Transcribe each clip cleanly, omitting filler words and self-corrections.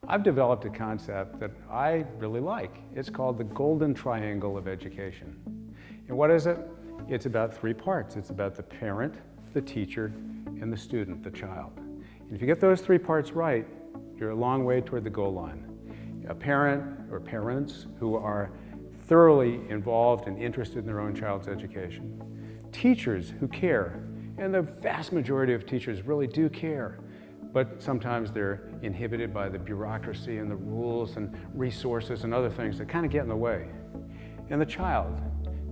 I've developed a concept that I really like. It's called the golden triangle of education. And what is it? It's about three parts. It's about the parent, the teacher, and the student, the child. And if you get those three parts right, you're a long way toward the goal line. A parent or parents who are thoroughly involved and interested in their own child's education. Teachers who care, and the vast majority of teachers really do care, but sometimes they're inhibited by the bureaucracy and the rules and resources and other things that kind of get in the way. And the child.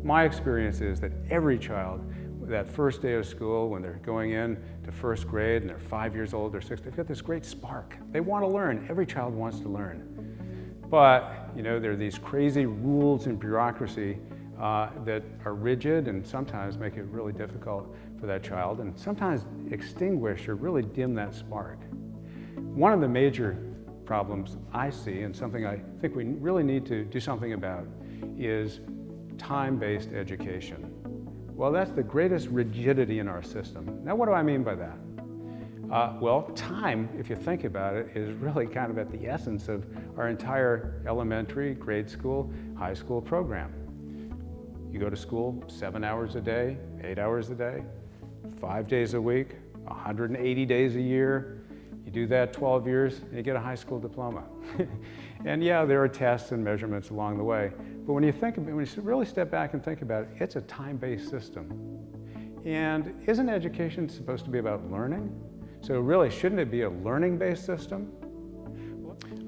My experience is that every child, that first day of school, when they're going in to first grade and they're 5 years old or 6, they've got this great spark. They want to learn. Every child wants to learn. But, you know, there are these crazy rules and bureaucracy that are rigid and sometimes make it really difficult for that child and sometimes extinguish or really dim that spark. One of the major problems I see, and something I think we really need to do something about, is time-based education. Well, that's the greatest rigidity in our system. Now, what do I mean by that? Well, time, if you think about it, is really kind of at the essence of our entire elementary, grade school, high school program. You go to school 7 hours a day, 8 hours a day, 5 days a week, 180 days a year. You do that 12 years and you get a high school diploma. And yeah, there are tests and measurements along the way. But when you really step back and think about it, it's a time-based system. And isn't education supposed to be about learning? So really, shouldn't it be a learning-based system?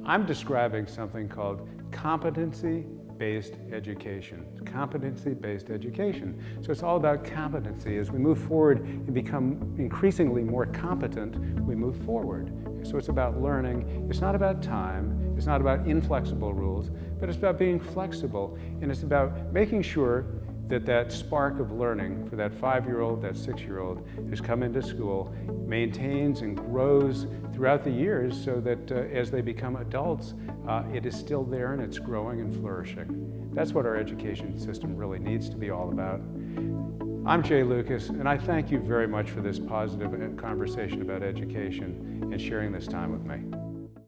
I'm describing something called competency-based education. Competency-based education. So it's all about competency. As we move forward and become increasingly more competent, we move forward. So it's about learning. It's not about time. It's not about inflexible rules, but it's about being flexible. And it's about making sure that that spark of learning for that 5-year-old, that 6-year-old who's come into school maintains and grows throughout the years so that as they become adults, it is still there and it's growing and flourishing. That's what our education system really needs to be all about. I'm Jay Lucas, and I thank you very much for this positive conversation about education and sharing this time with me.